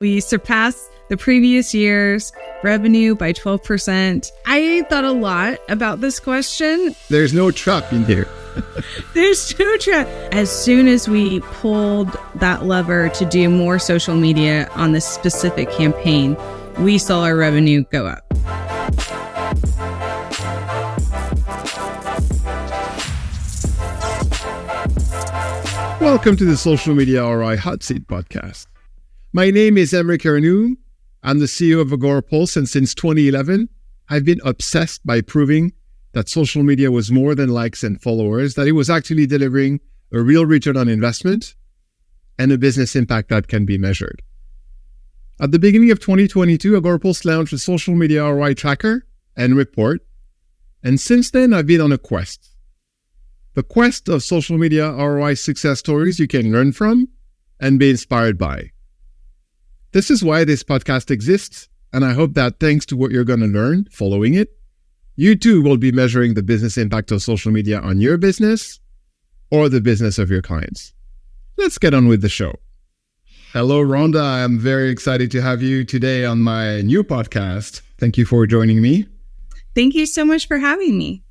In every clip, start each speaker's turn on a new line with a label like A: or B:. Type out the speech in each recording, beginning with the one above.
A: We surpassed the previous year's revenue by 12%. I thought a lot about this question.
B: There's no trap in here.
A: There's no trap. As soon as we pulled that lever to do more social media on this specific campaign, we saw our revenue go up.
B: Welcome to the Social Media ROI Hot Seat Podcast. My name is Emric Arnoux. I'm the CEO of Agorapulse, and since 2011, I've been obsessed by proving that social media was more than likes and followers, that it was actually delivering a real return on investment and a business impact that can be measured. At the beginning of 2022, Agorapulse launched a social media ROI tracker and report, and since then, I've been on a quest. The quest of social media ROI success stories you can learn from and be inspired by. This is why this podcast exists, and I hope that thanks to what you're going to learn following it, you too will be measuring the business impact of social media on your business or the business of your clients. Let's get on with the show. Hello, Rhonda. I'm very excited to have you today on my new podcast. Thank you for joining me.
A: Thank you so much for having me.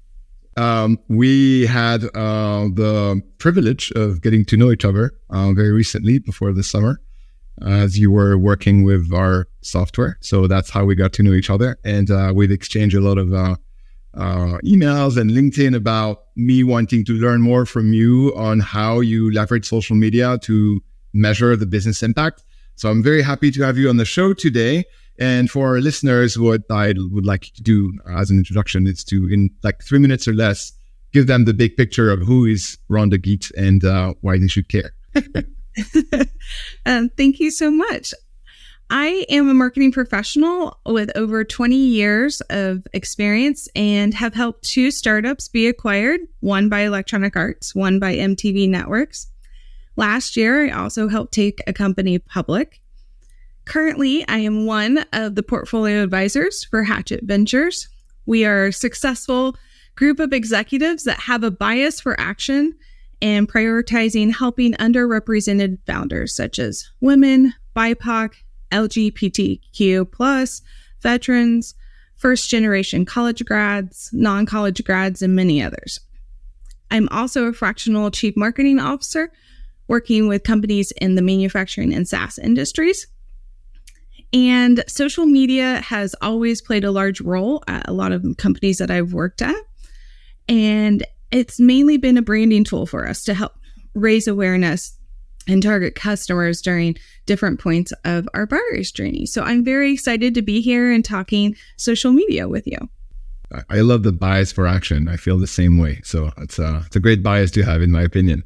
B: We had the privilege of getting to know each other very recently before the summer as you were working with our software. So that's how we got to know each other. And we've exchanged a lot of emails and LinkedIn about me wanting to learn more from you on how you leverage social media to measure the business impact. So I'm very happy to have you on the show today. And for our listeners, what I would like you to do as an introduction is to, in like 3 minutes or less, give them the big picture of who is Rhonda Geet and why they should care.
A: Thank you so much. I am a marketing professional with over 20 years of experience and have helped 2 startups be acquired, one by Electronic Arts, one by MTV Networks. Last year, I also helped take a company public. Currently, I am one of the portfolio advisors for Hatchet Ventures. We are a successful group of executives that have a bias for action and prioritizing helping underrepresented founders such as women, BIPOC, LGBTQ+, veterans, first-generation college grads, non-college grads, and many others. I'm also a fractional chief marketing officer working with companies in the manufacturing and SaaS industries. And social media has always played a large role at a lot of companies that I've worked at. And it's mainly been a branding tool for us to help raise awareness and target customers during different points of our buyer's journey. So I'm very excited to be here and talking social media with you.
B: I love the bias for action. I feel the same way. So it's a great bias to have, in my opinion.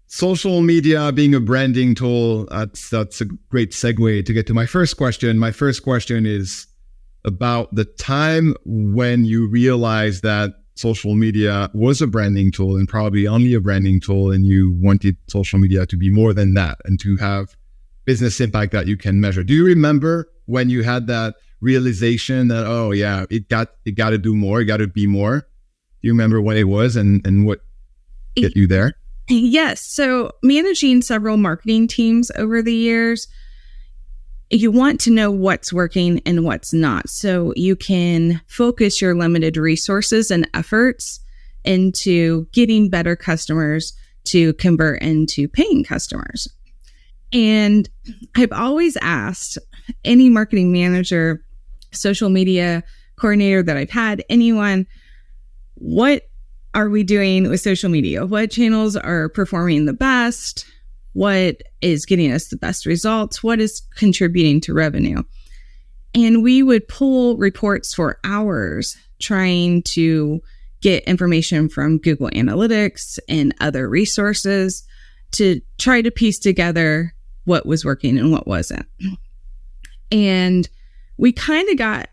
B: Social media being a branding tool, that's a great segue to get to my first question. My first question is about the time when you realized that social media was a branding tool and probably only a branding tool, and you wanted social media to be more than that and to have business impact that you can measure. Do you remember when you had that realization that, oh yeah, it got to do more, it got to be more? Do you remember when it was and what get you there?
A: Yes. So managing several marketing teams over the years, you want to know what's working and what's not, so you can focus your limited resources and efforts into getting better customers to convert into paying customers. And I've always asked any marketing manager, social media coordinator that I've had, anyone, what are we doing with social media? What channels are performing the best? What is getting us the best results? What is contributing to revenue? And we would pull reports for hours trying to get information from Google Analytics and other resources to try to piece together what was working and what wasn't. And we kind of got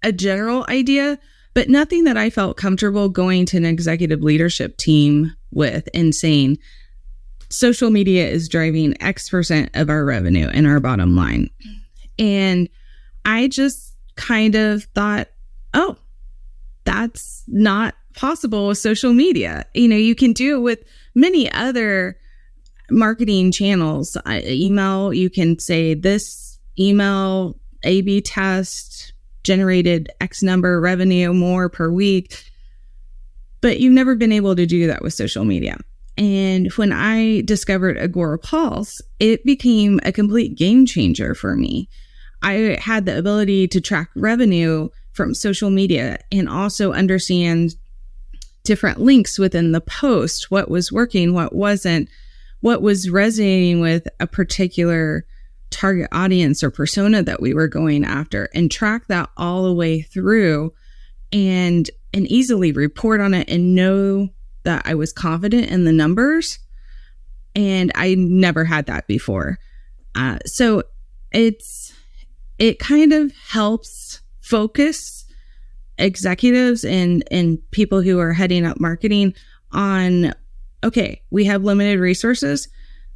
A: a general idea, but nothing that I felt comfortable going to an executive leadership team with and saying, social media is driving X% of our revenue and our bottom line. And I just kind of thought, oh, that's not possible with social media. You know, you can do it with many other marketing channels, email, you can say this email A/B test generated X number revenue more per week, but you've never been able to do that with social media. And when I discovered Agorapulse, it became a complete game changer for me. I had the ability to track revenue from social media and also understand different links within the post, what was working, what wasn't, what was resonating with a particular target audience or persona that we were going after, and track that all the way through and easily report on it and know that I was confident in the numbers. And I never had that before. So it kind of helps focus executives and people who are heading up marketing on, okay, we have limited resources.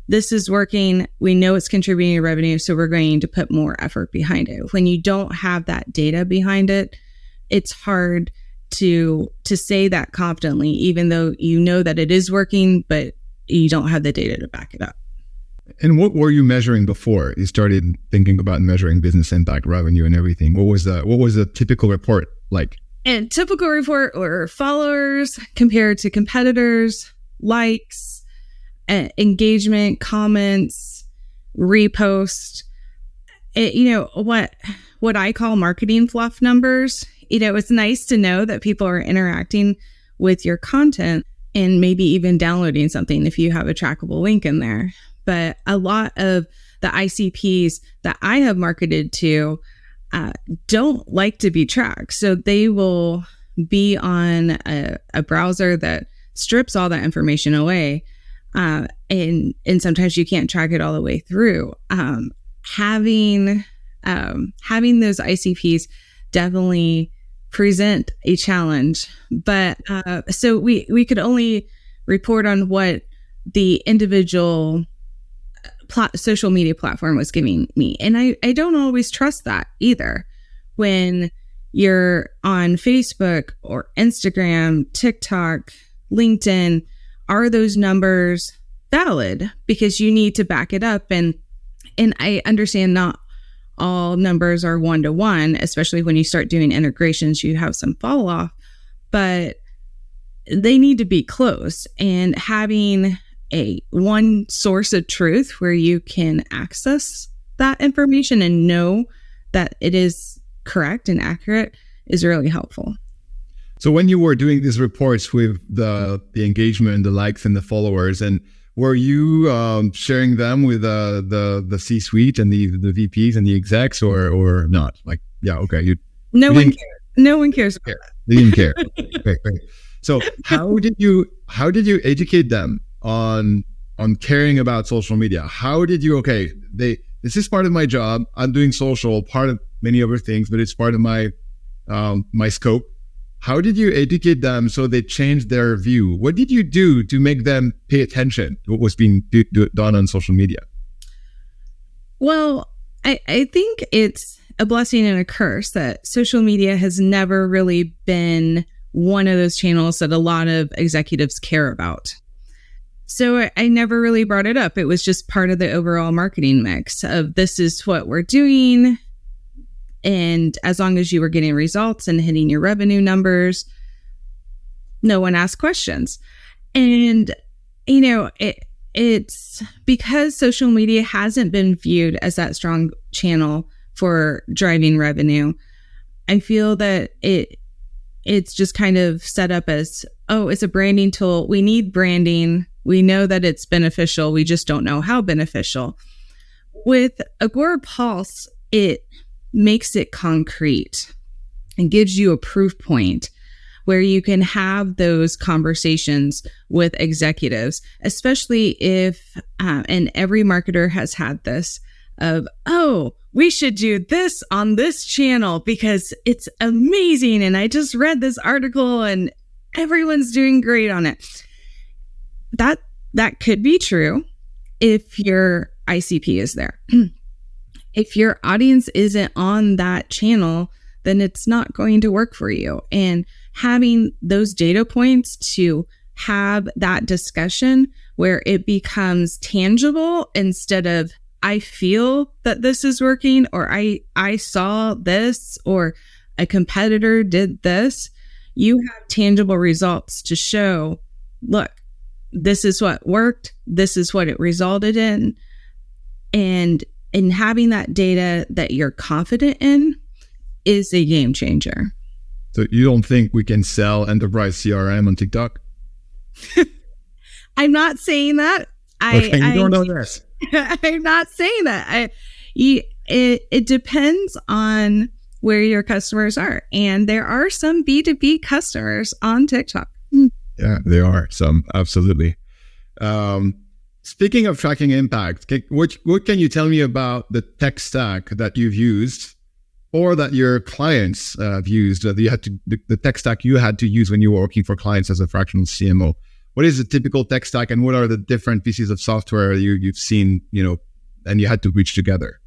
A: This is working. We know it's contributing to revenue, so we're going to put more effort behind it. When you don't have that data behind it, it's hard to say that confidently, even though you know that it is working, but you don't have the data to back it up.
B: And what were you measuring before you started thinking about measuring business impact, revenue, and everything? What was a typical report like?
A: And typical report were followers compared to competitors, likes, engagement, comments, repost. What I call marketing fluff numbers. It's nice to know that people are interacting with your content and maybe even downloading something if you have a trackable link in there. But a lot of the ICPs that I have marketed to don't like to be tracked. So they will be on a browser that strips all that information away. And sometimes you can't track it all the way through. Having those ICPs definitely present a challenge. But so we could only report on what the individual social media platform was giving me. And I don't always trust that either. When you're on Facebook or Instagram, TikTok, LinkedIn, are those numbers valid? Because you need to back it up. And I understand not all numbers are one-to-one, especially when you start doing integrations, you have some fall off, but they need to be close. And having one source of truth where you can access that information and know that it is correct and accurate is really helpful.
B: So when you were doing these reports with the engagement, the likes, and the followers, and were you sharing them with the C-suite and the VPs and the execs, or not? Like, yeah, okay,
A: no one cares. No one cares about that.
B: They didn't care. Okay, great. So how did you educate them on caring about social media? How did you, this is part of my job. I'm doing social, part of many other things, but it's part of my my scope. How did you educate them so they changed their view? What did you do to make them pay attention to what was being done on social media?
A: Well, I think it's a blessing and a curse that social media has never really been one of those channels that a lot of executives care about. So I never really brought it up. It was just part of the overall marketing mix of this is what we're doing. And as long as you were getting results and hitting your revenue numbers, no one asked questions. And, it's because social media hasn't been viewed as that strong channel for driving revenue. I feel that it's just kind of set up as, it's a branding tool. We need branding. We know that it's beneficial. We just don't know how beneficial. With Agorapulse, it makes it concrete and gives you a proof point where you can have those conversations with executives, especially if, and every marketer has had this of, we should do this on this channel because it's amazing. And I just read this article and everyone's doing great on it. That could be true if your ICP is there. If your audience isn't on that channel, then it's not going to work for you. And having those data points to have that discussion where it becomes tangible instead of I feel that this is working, or I saw this, or a competitor did this. You have tangible results to show, look, this is what worked. This is what it resulted in. And having that data that you're confident in is a game changer.
B: So you don't think we can sell enterprise CRM on TikTok?
A: I'm not saying that.
B: Okay, you don't know this.
A: I'm not saying that. It depends on where your customers are. And there are some B2B customers on TikTok.
B: Yeah, there are some. Absolutely. Speaking of tracking impact, what can you tell me about the tech stack that you've used or that your clients have used? The tech stack you had to use when you were working for clients as a fractional CMO. What is the typical tech stack, and what are the different pieces of software you've seen, and you had to reach together?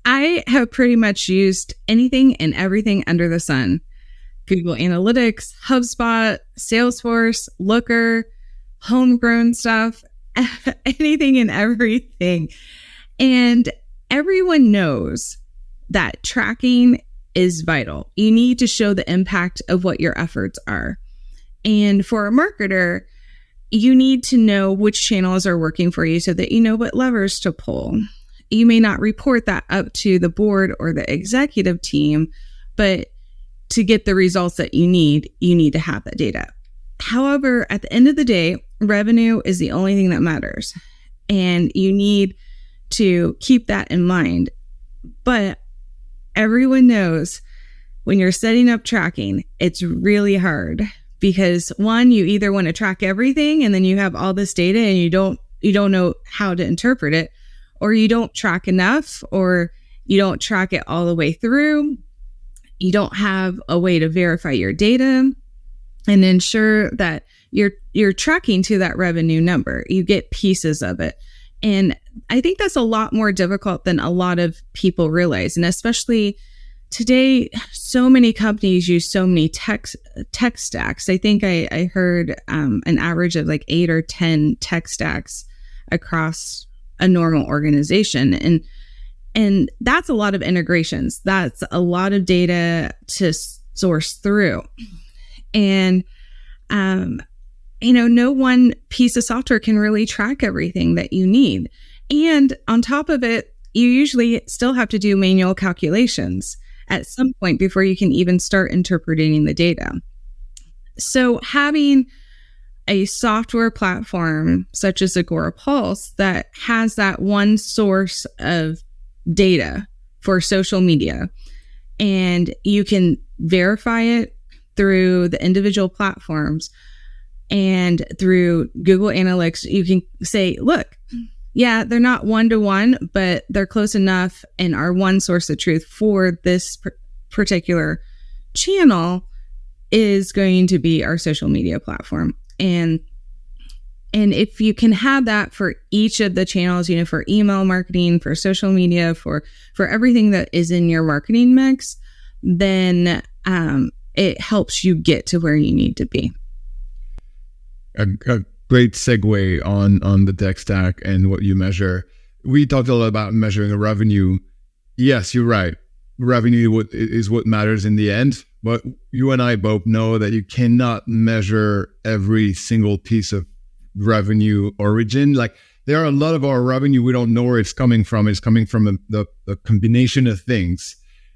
A: I have pretty much used anything and everything under the sun. Google Analytics, HubSpot, Salesforce, Looker, homegrown stuff, anything and everything. And everyone knows that tracking is vital. You need to show the impact of what your efforts are. And for a marketer, you need to know which channels are working for you so that you know what levers to pull. You may not report that up to the board or the executive team, but to get the results that you need to have that data. However, at the end of the day, revenue is the only thing that matters. And you need to keep that in mind. But everyone knows when you're setting up tracking, it's really hard. Because one, you either want to track everything and then you have all this data and you don't know how to interpret it, or you don't track enough, or you don't track it all the way through. You don't have a way to verify your data and ensure that you're tracking to that revenue number. You get pieces of it. And I think that's a lot more difficult than a lot of people realize. And especially today, so many companies use so many tech stacks. I think I heard an average of like 8 or 10 tech stacks across a normal organization. And that's a lot of integrations. That's a lot of data to source through. And, no one piece of software can really track everything that you need. And on top of it, you usually still have to do manual calculations at some point before you can even start interpreting the data. So having a software platform such as Agorapulse that has that one source of data for social media, and you can verify it through the individual platforms and through Google Analytics, you can say, look, yeah, they're not one-to-one, but they're close enough and are one source of truth for this particular channel is going to be our social media platform. And if you can have that for each of the channels, for email marketing, for social media, for everything that is in your marketing mix, then it helps you get to where you need to be.
B: A great segue on the tech stack and what you measure. We talked a lot about measuring the revenue. Yes, you're right. Revenue is what matters in the end. But you and I both know that you cannot measure every single piece of revenue origin. Like, there are a lot of our revenue we don't know where it's coming from. It's coming from the combination of things.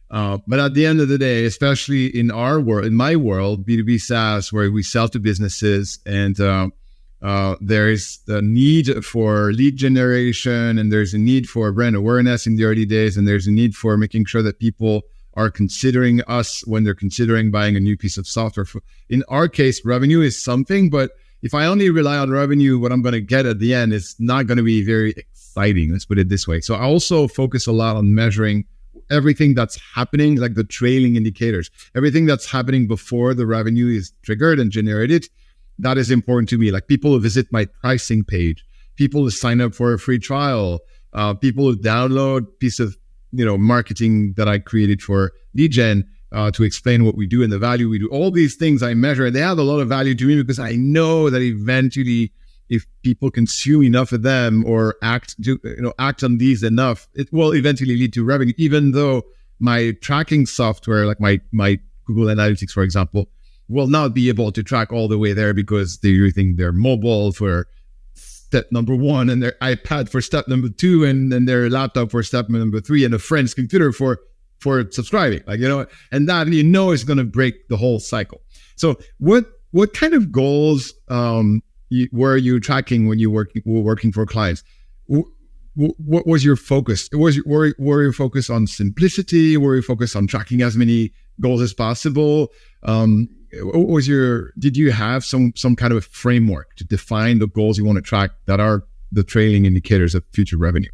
B: But at the end of the day, especially in our world, in my world, B2B SaaS, where we sell to businesses, and there is the need for lead generation, and there's a need for brand awareness in the early days, and there's a need for making sure that people are considering us when they're considering buying a new piece of software. In our case, revenue is something, but if I only rely on revenue, what I'm going to get at the end is not going to be very exciting. Let's put it this way. So I also focus a lot on measuring everything that's happening, like the trailing indicators, everything that's happening before the revenue is triggered and generated. That is important to me. Like, people who visit my pricing page, people who sign up for a free trial, people who download piece of marketing that I created for lead gen to explain what we do and the value we do. All these things I measure, and they have a lot of value to me because I know that eventually if people consume enough of them or act on these enough, it will eventually lead to revenue. Even though my tracking software, like my Google Analytics, for example, will not be able to track all the way there because they're using their mobile for step number 1 and their iPad for step number 2 and then their laptop for step number 3 and a friend's computer for subscribing, and that is going to break the whole cycle. So what kind of goals were you tracking when you were working for clients? What was your focus? Were you focused on simplicity? Were you focused on tracking as many goals as possible? Did you have some kind of a framework to define the goals you want to track that are the trailing indicators of future revenue?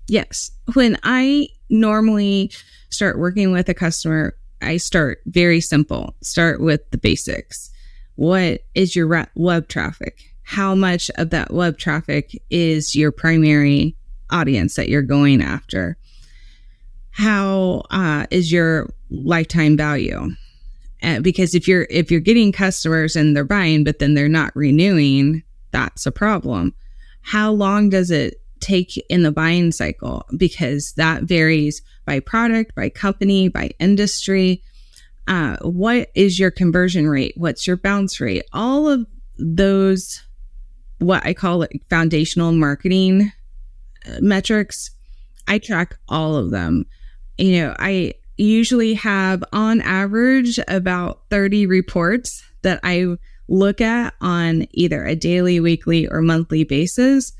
A: Yes. When I normally start working with a customer, I start very simple. Start with the basics. What is your web traffic? How much of that web traffic is your primary audience that you're going after? How is your lifetime value? Because if you're getting customers and they're buying, but then they're not renewing, that's a problem. How long does it take in the buying cycle? Because that varies by product, by company, by industry. What is your conversion rate? What's your bounce rate? All of those, what I call it foundational marketing metrics, I track all of them. I usually have on average about 30 reports that I look at on either a daily, weekly, or monthly basis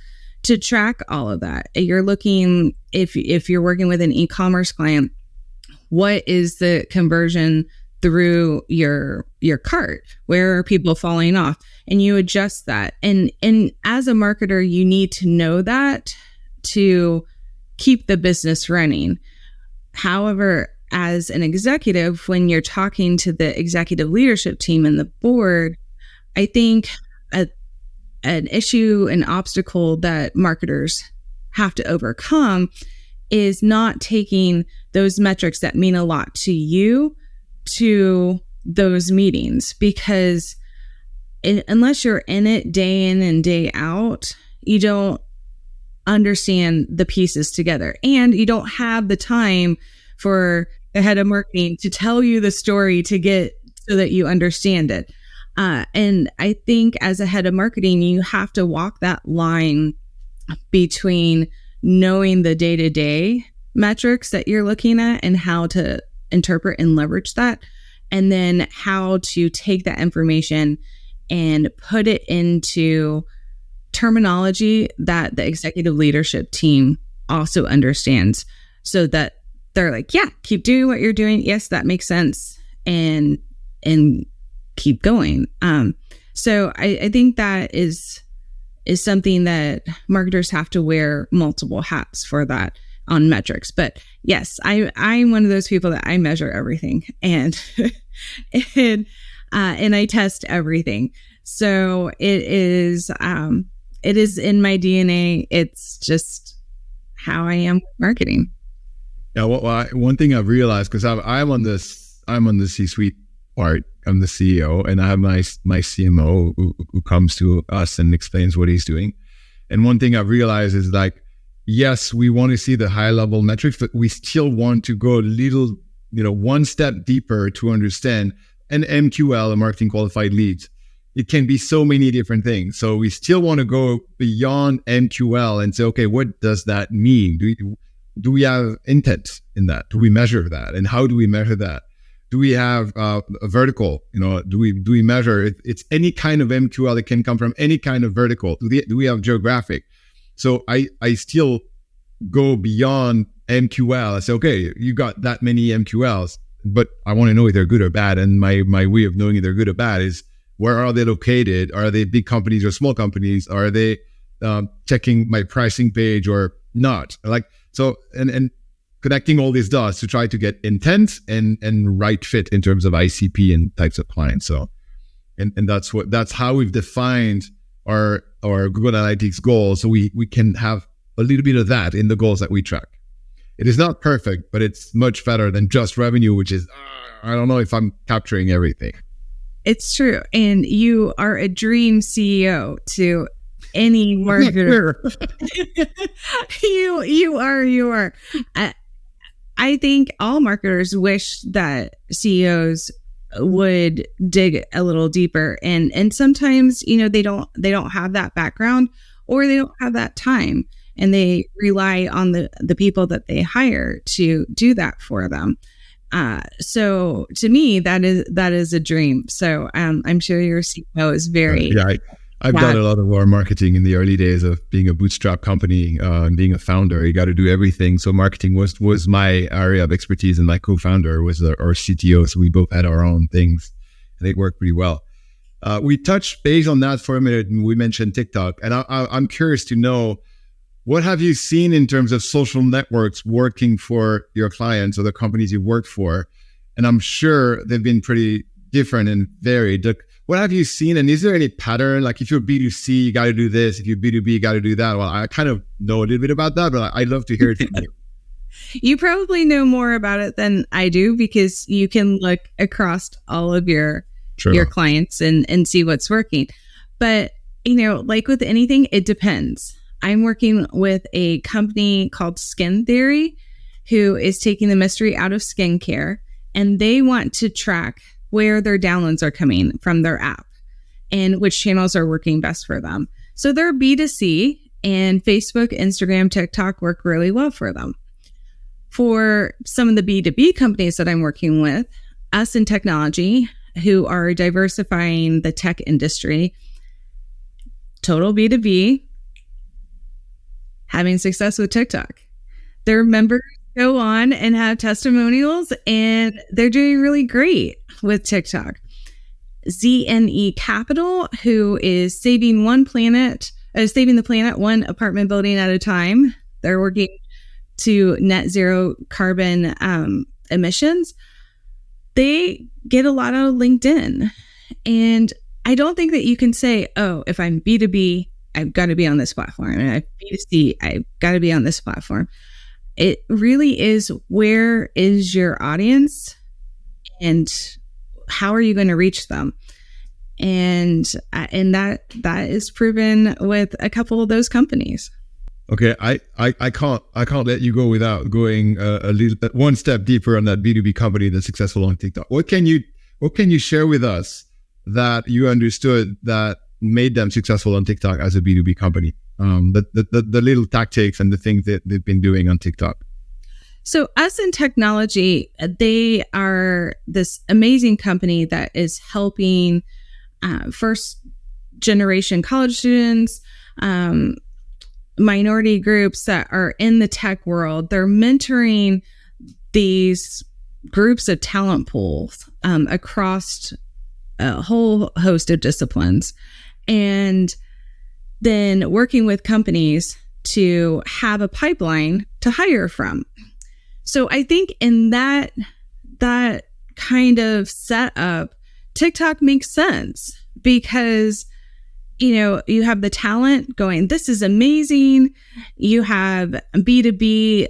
A: to track all of that. You're looking, if you're working with an e-commerce client, what is the conversion through your cart? Where are people falling off? And you adjust that. And as a marketer, you need to know that to keep the business running. However, as an executive, when you're talking to the executive leadership team and the board, I think an issue, an obstacle that marketers have to overcome is not taking those metrics that mean a lot to you to those meetings, because unless you're in it day in and day out, you don't understand the pieces together, and you don't have the time for the head of marketing to tell you the story to get so that you understand it. And I think as a head of marketing, you have to walk that line between knowing the day-to-day metrics that you're looking at and how to interpret and leverage that, and then how to take that information and put it into terminology that the executive leadership team also understands, so that they're like, yeah, keep doing what you're doing. Yes, that makes sense. And keep going. So I think that is something that marketers have to wear multiple hats for that on metrics. But yes, I'm one of those people that I measure everything and I test everything. So it is in my DNA. It's just how I am marketing.
B: Yeah. Well, one thing I've realized, because I'm on the C-suite part. I'm the CEO, and I have my CMO who comes to us and explains what he's doing. And one thing I've realized is, like, yes, we want to see the high level metrics, but we still want to go a little, one step deeper to understand an MQL, a marketing qualified leads. It can be so many different things. So we still want to go beyond MQL and say, okay, what does that mean? Do we have intent in that? Do we measure that? And how do we measure that? Do we have a vertical? Do we measure it? It's any kind of MQL that can come from any kind of vertical. Do we have geographic? So I still go beyond MQL. I say, okay, you got that many MQLs, but I want to know if they're good or bad. And my way of knowing if they're good or bad is, where are they located? Are they big companies or small companies? Are they checking my pricing page or not? And connecting all these dots to try to get intent and right fit in terms of ICP and types of clients. So, and that's how we've defined our Google Analytics goals. So we can have a little bit of that in the goals that we track. It is not perfect, but it's much better than just revenue, which is, I don't know if I'm capturing everything.
A: It's true. And you are a dream CEO to any marketer.
B: Sure.
A: You are. I think all marketers wish that CEOs would dig a little deeper, and sometimes they don't have that background, or they don't have that time, and they rely on the people that they hire to do that for them. So to me, that is a dream. So I'm sure your CEO is very
B: I've done a lot of our marketing in the early days of being a bootstrap company and being a founder. You got to do everything. So marketing was my area of expertise, and my co-founder was our CTO. So we both had our own things, and it worked pretty well. We touched base on that for a minute, and we mentioned TikTok. And I'm curious to know, what have you seen in terms of social networks working for your clients or the companies you work for? And I'm sure they've been pretty different and varied. What have you seen? And is there any pattern? Like, if you're B2C, you got to do this. If you're B2B, you got to do that. Well, I kind of know a little bit about that, but I'd love to hear it from you.
A: You probably know more about it than I do, because you can look across all of your clients and see what's working. But, like with anything, it depends. I'm working with a company called Skin Theory, who is taking the mystery out of skincare, and they want to track where their downloads are coming from their app and which channels are working best for them. So they're B2C, and Facebook, Instagram, TikTok work really well for them. For some of the B2B companies that I'm working with, us in technology, who are diversifying the tech industry, total B2B, having success with TikTok. Their members go on and have testimonials, and they're doing really great with TikTok. ZNE Capital, who is saving the planet one apartment building at a time. They're working to net zero carbon emissions. They get a lot out of LinkedIn. And I don't think that you can say, oh, if I'm B2B, I've got to be on this platform. And if I'm B2C, I've got to be on this platform. It really is, where is your audience and how are you going to reach them? And that is proven with a couple of those companies.
B: Okay, I can't let you go without going a little one step deeper on that B2B company that's successful on TikTok. What can you share with us that you understood that made them successful on TikTok as a B2B company? The little tactics and the things that they've been doing on TikTok.
A: So us in technology, they are this amazing company that is helping first generation college students, minority groups that are in the tech world. They're mentoring these groups of talent pools across a whole host of disciplines, and then working with companies to have a pipeline to hire from. So I think in that kind of setup, TikTok makes sense, because you have the talent going, this is amazing. You have B2B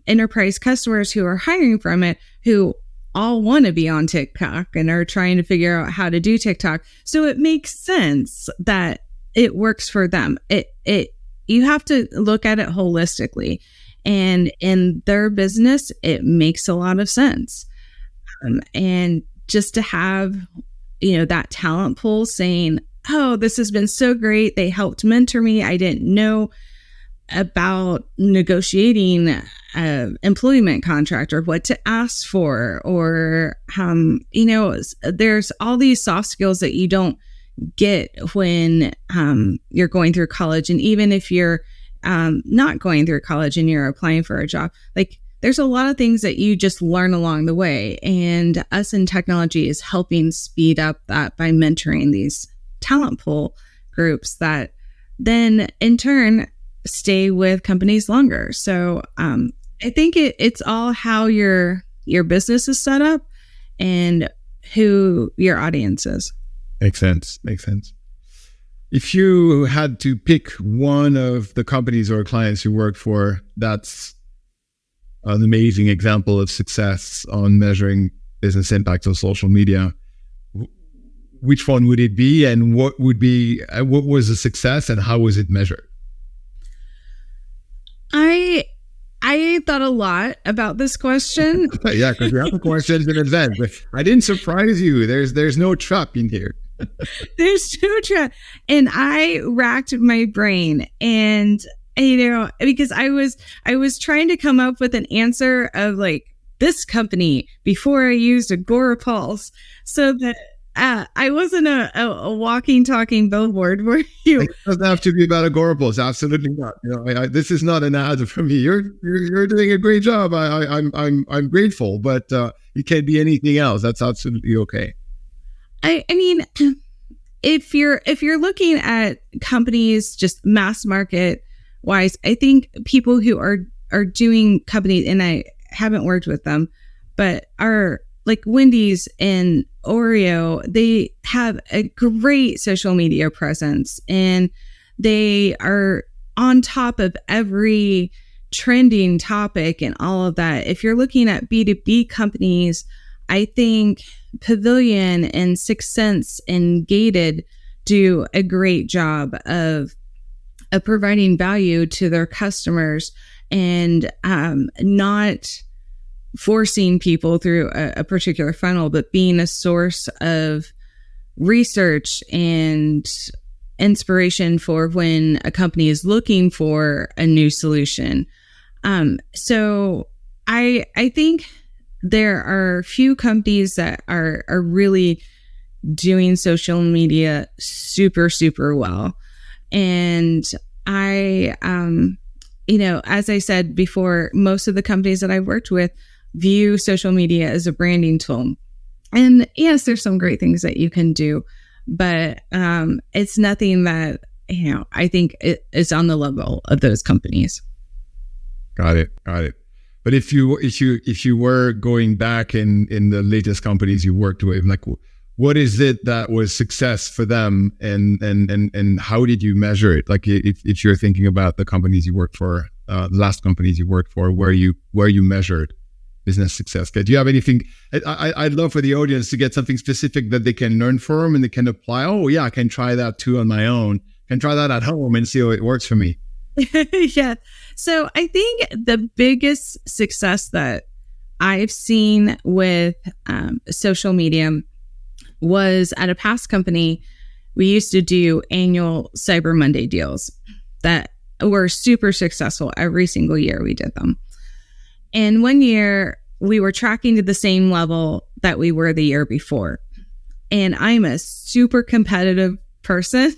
A: enterprise customers who are hiring from it, who all want to be on TikTok and are trying to figure out how to do TikTok. So it makes sense that it works for them. You have to look at it holistically, and in their business, it makes a lot of sense. And just to have, that talent pool saying, oh, this has been so great. They helped mentor me. I didn't know about negotiating an employment contract or what to ask for, or, there's all these soft skills that you don't get when you're going through college. And even if you're not going through college and you're applying for a job, like, there's a lot of things that you just learn along the way. And us in technology is helping speed up that by mentoring these talent pool groups that then in turn stay with companies longer. So I think it's all how your business is set up and who your audience is.
B: Makes sense. If you had to pick one of the companies or clients you work for that's an amazing example of success on measuring business impact on social media, which one would it be, and what was a success, and how was it measured?
A: I thought a lot about this question.
B: Yeah, because we have the questions in advance. But I didn't surprise you. There's no trap in here.
A: There's no trap. And I racked my brain, and because I was trying to come up with an answer of like this company before I used Agorapulse, so that I wasn't a walking, talking billboard where you.
B: It doesn't have to be about Agorapulse. Absolutely not. This is not an ad for me. You're doing a great job. I'm grateful, but it can't be anything else. That's absolutely okay.
A: I mean, if you're looking at companies just mass market wise, I think people who are doing companies, and I haven't worked with them, but are like Wendy's and Oreo, they have a great social media presence, and they are on top of every trending topic and all of that. If you're looking at B2B companies, I think Pavilion and Sixth Sense and Gated do a great job of providing value to their customers, and not forcing people through a particular funnel, but being a source of research and inspiration for when a company is looking for a new solution. So I think there are few companies that are really doing social media super, super well. And I, as I said before, most of the companies that I've worked with view social media as a branding tool. And yes, there's some great things that you can do, but it's nothing that, I think it is on the level of those companies.
B: Got it. But if you were going back in the latest companies you worked with, like, what is it that was success for them, and how did you measure it? Like, if you're thinking about the companies you worked for, the last companies you worked for, where you measured business success. Do you have anything? I'd love for the audience to get something specific that they can learn from and they can apply. Oh yeah, I can try that too on my own. Can try that at home and see how it works for me.
A: Yeah. So I think the biggest success that I've seen with social media was at a past company. We used to do annual Cyber Monday deals that were super successful. Every single year we did them. And one year we were tracking to the same level that we were the year before. And I'm a super competitive person.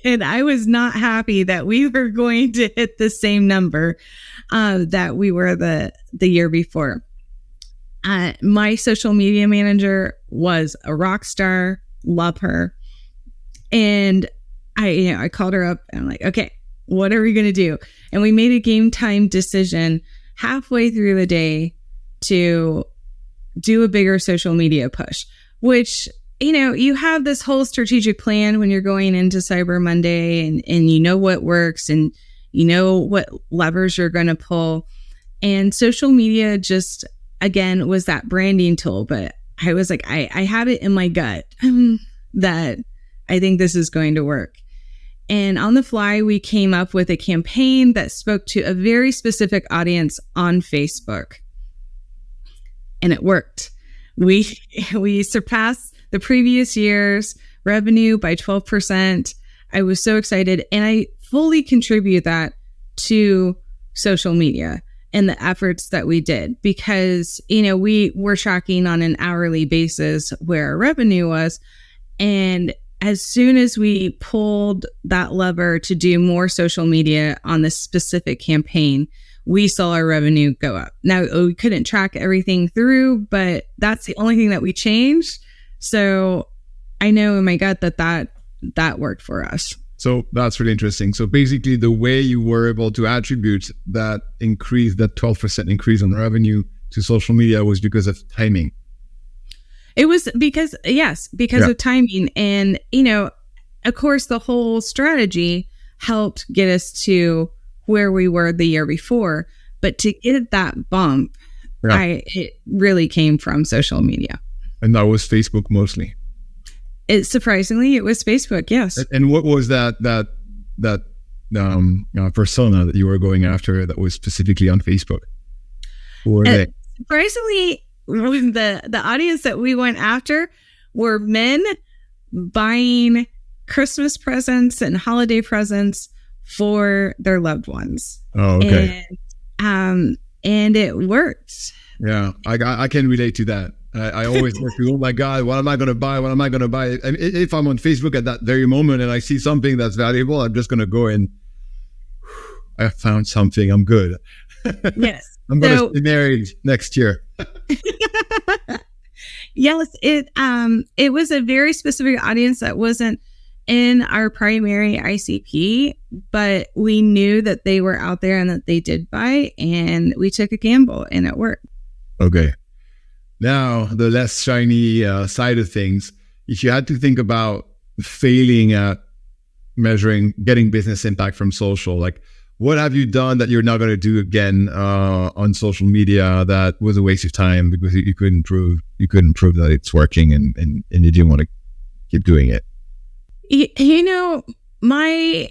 A: And I was not happy that we were going to hit the same number that we were the year before. My social media manager was a rock star, love her. And I called her up and I'm like, okay, what are we going to do? And we made a game time decision halfway through the day to do a bigger social media push, which, you have this whole strategic plan when you're going into Cyber Monday, and you know what works and you know what levers you're going to pull. And social media just, again, was that branding tool. But I was like, I have it in my gut that I think this is going to work. And on the fly, we came up with a campaign that spoke to a very specific audience on Facebook. And it worked. We surpassed the previous year's revenue by 12%. I was so excited. And I fully contribute that to social media and the efforts that we did, because, we were tracking on an hourly basis where our revenue was. And as soon as we pulled that lever to do more social media on this specific campaign, we saw our revenue go up. Now, we couldn't track everything through, but that's the only thing that we changed. So I know in my gut that worked for us.
B: So that's really interesting. So basically, the way you were able to attribute that increase, that 12% increase on revenue to social media, was because of timing.
A: It was because of timing. And, of course, the whole strategy helped get us to where we were the year before. But to get that bump, it really came from social media.
B: And that was Facebook mostly.
A: Surprisingly, it was Facebook. Yes.
B: And what was that persona that you were going after that was specifically on Facebook? Who were they?
A: Surprisingly, the audience that we went after were men buying Christmas presents and holiday presents for their loved ones.
B: Oh, okay.
A: And it worked.
B: Yeah, I can relate to that. I always think, oh my God, what am I going to buy? What am I going to buy? I mean, if I'm on Facebook at that very moment and I see something that's valuable, I'm just going to go and I found something. I'm good.
A: Yes.
B: I'm going to be married next year.
A: Yes, it was a very specific audience that wasn't in our primary ICP, but we knew that they were out there and that they did buy, and we took a gamble and it worked.
B: Okay. Now, the less shiny side of things, if you had to think about failing at getting business impact from social, like what have you done that you're not going to do again on social media that was a waste of time because you couldn't prove that it's working and you didn't want to keep doing it?
A: You know, my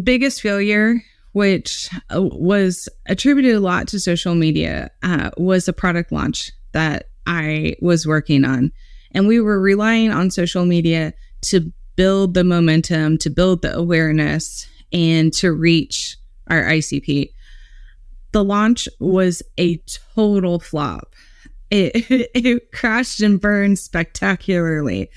A: biggest failure, which was attributed a lot to social media, was a product launch that I was working on. And we were relying on social media to build the momentum, to build the awareness, and to reach our ICP. The launch was a total flop. It crashed and burned spectacularly.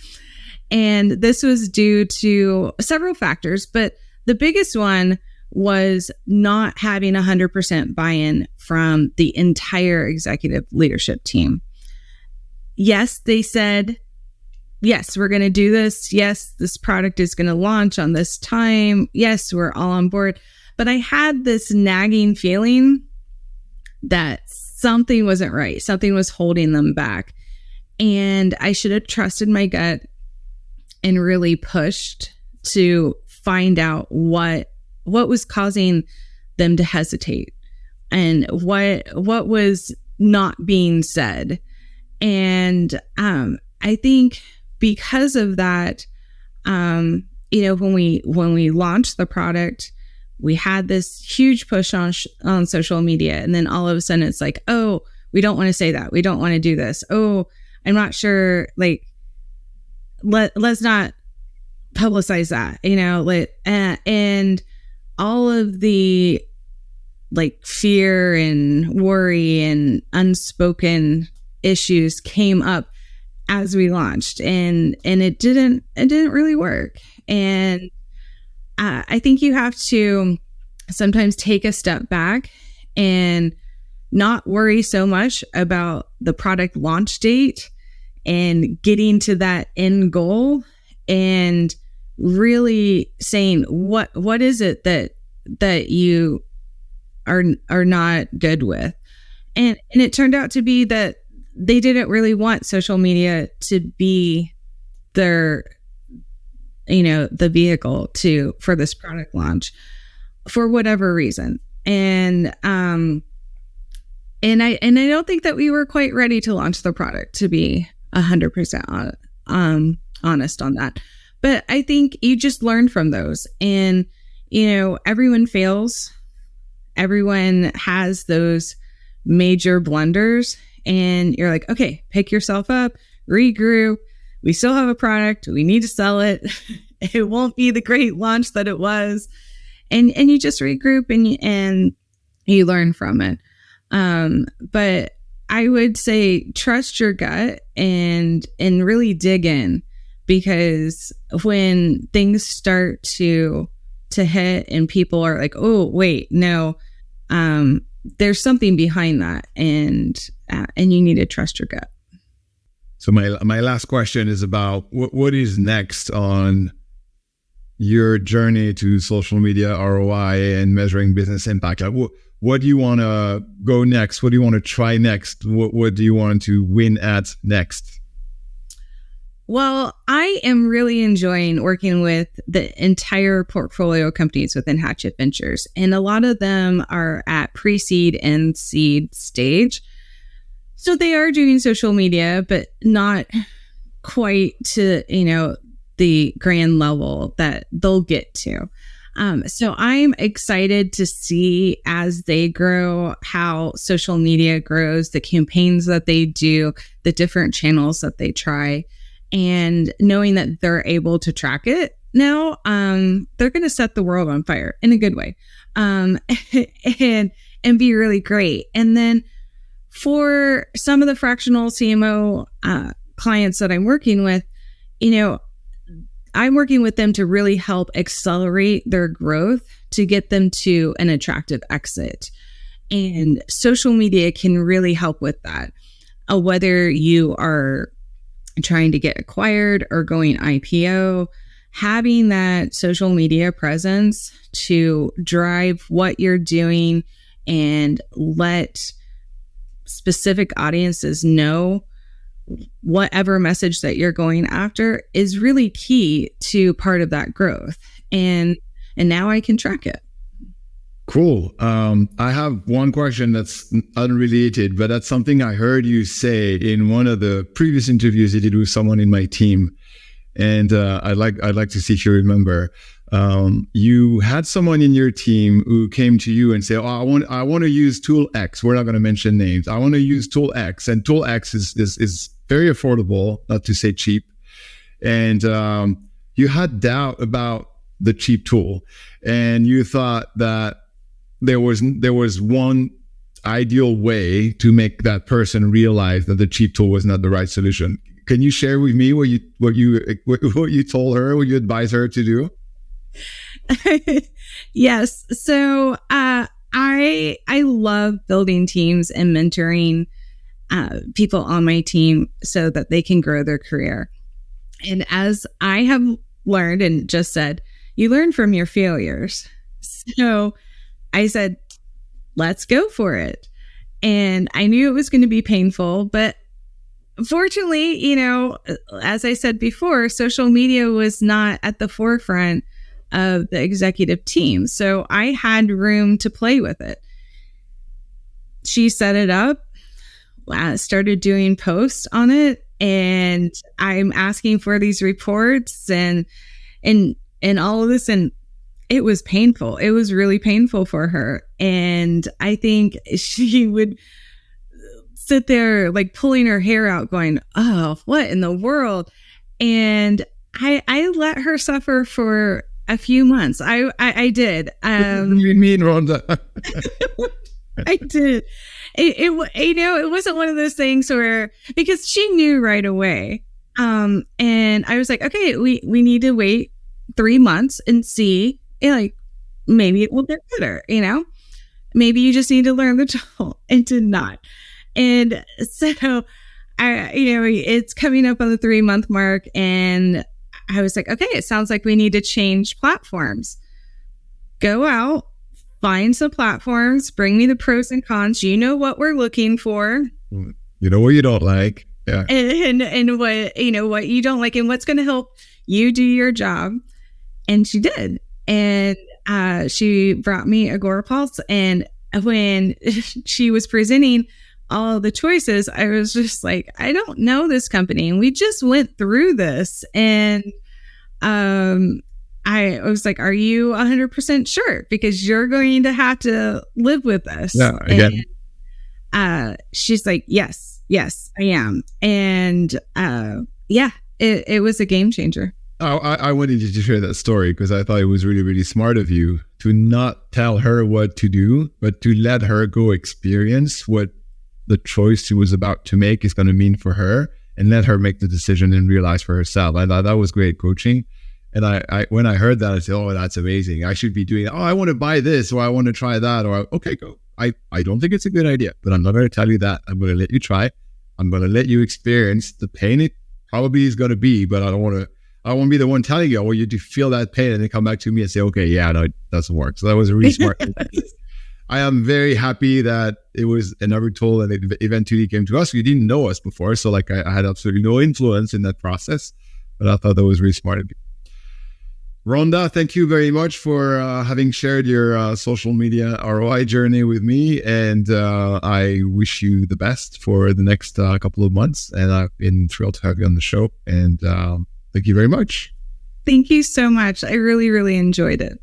A: And this was due to several factors, but the biggest one was not having 100% buy-in from the entire executive leadership team. Yes, they said, yes, we're going to do this. Yes, this product is going to launch on this time. Yes, we're all on board. But I had this nagging feeling that something wasn't right. Something was holding them back. And I should have trusted my gut and really pushed to find out what was causing them to hesitate and what was not being said. And I think because of that, when we launched the product, we had this huge push on social media, and then all of a sudden it's like, oh, we don't want to say that. We don't want to do this. Oh, I'm not sure. Like, let's not publicize that. And all of the fear and worry and unspoken issues came up as we launched, and it didn't really work. And I think you have to sometimes take a step back and not worry so much about the product launch date and getting to that end goal, and really saying what is it that you are not good with. And it turned out to be that they didn't really want social media to be their, the vehicle for this product launch for whatever reason. And I don't think that we were quite ready to launch the product, to be 100% honest on that. But I think you just learn from those, and everyone fails. Everyone has those major blunders, and you're like, okay, pick yourself up, regroup. We still have a product. We need to sell it. It won't be the great launch that it was. And you just regroup and you learn from it. But I would say trust your gut and really dig in, because when things start to hit and people are like, oh, wait, no, there's something behind that, and you need to trust your gut.
B: So my last question is about what is next on your journey to social media ROI and measuring business impact. Like, what do you want to go next? What do you want to try next? What do you want to win at next?
A: Well, I am really enjoying working with the entire portfolio companies within Hatchet Ventures. And a lot of them are at pre-seed and seed stage. So they are doing social media, but not quite to, the grand level that they'll get to. So I'm excited to see as they grow how social media grows, the campaigns that they do, the different channels that they try, and knowing that they're able to track it now, they're going to set the world on fire in a good way, and be really great. And then for some of the fractional CMO clients that I'm working with, I'm working with them to really help accelerate their growth to get them to an attractive exit. And social media can really help with that. Whether you are trying to get acquired or going IPO, having that social media presence to drive what you're doing and let specific audiences know whatever message that you're going after is really key to part of that growth. And now I can track it.
B: Cool. I have one question that's unrelated, but that's something I heard you say in one of the previous interviews you did with someone in my team. And I'd like to see if you remember. You had someone in your team who came to you and said, "Oh, I want to use Tool X." We're not going to mention names. I want to use Tool X, and Tool X is very affordable, not to say cheap. And you had doubt about the cheap tool, and you thought that there was one ideal way to make that person realize that the cheap tool was not the right solution. Can you share with me what you told her, what you advised her to do?
A: Yes. So I love building teams and mentoring people on my team so that they can grow their career. And as I have learned and just said, you learn from your failures. So I said, let's go for it. And I knew it was going to be painful, but fortunately, as I said before, social media was not at the forefront of the executive team. So I had room to play with it. She set it up, started doing posts on it, and I'm asking for these reports and all of this. And it was painful. It was really painful for her. And I think she would sit there like pulling her hair out going, oh, what in the world? And I let her suffer for a few months. I did.
B: What do you mean, Rhonda?
A: I did. It wasn't one of those things where, because she knew right away. And I was like, okay, we need to wait 3 months and see, maybe it will get better, maybe you just need to learn the tool, and did not. And so it's coming up on the 3-month mark, and I was like, okay, it sounds like we need to change platforms. Go out, find some platforms, bring me the pros and cons. You know what we're looking for.
B: You know what you don't like. Yeah.
A: And what, what you don't like and what's going to help you do your job. And she did. And she brought me Agorapulse. And when she was presenting all the choices, I was just like, I don't know this company. And we just went through this. And I was like, are you 100% sure? Because you're going to have to live with this.
B: Yeah, again.
A: And she's like, yes, I am. And it was a game changer.
B: I wanted you to share that story because I thought it was really, really smart of you to not tell her what to do, but to let her go experience what the choice she was about to make is going to mean for her, and let her make the decision and realize for herself. I thought that was great coaching. And I when I heard that, I said, oh, that's amazing. I should be doing that. Oh, I want to buy this, or I want to try that, or okay, go. I don't think it's a good idea, but I'm not going to tell you that. I'm going to let you try. I'm going to let you experience the pain it probably is going to be, but I won't be the one telling you, you do feel that pain, and then come back to me and say, okay, yeah, no, it doesn't work. So that was a really smart thing. I am very happy that it was another tool and it eventually came to us. You didn't know us before. So I had absolutely no influence in that process, but I thought that was really smart of you. Rhonda, thank you very much for having shared your social media ROI journey with me. And I wish you the best for the next couple of months. And I've been thrilled to have you on the show. And thank you very much.
A: Thank you so much. I really, really enjoyed it.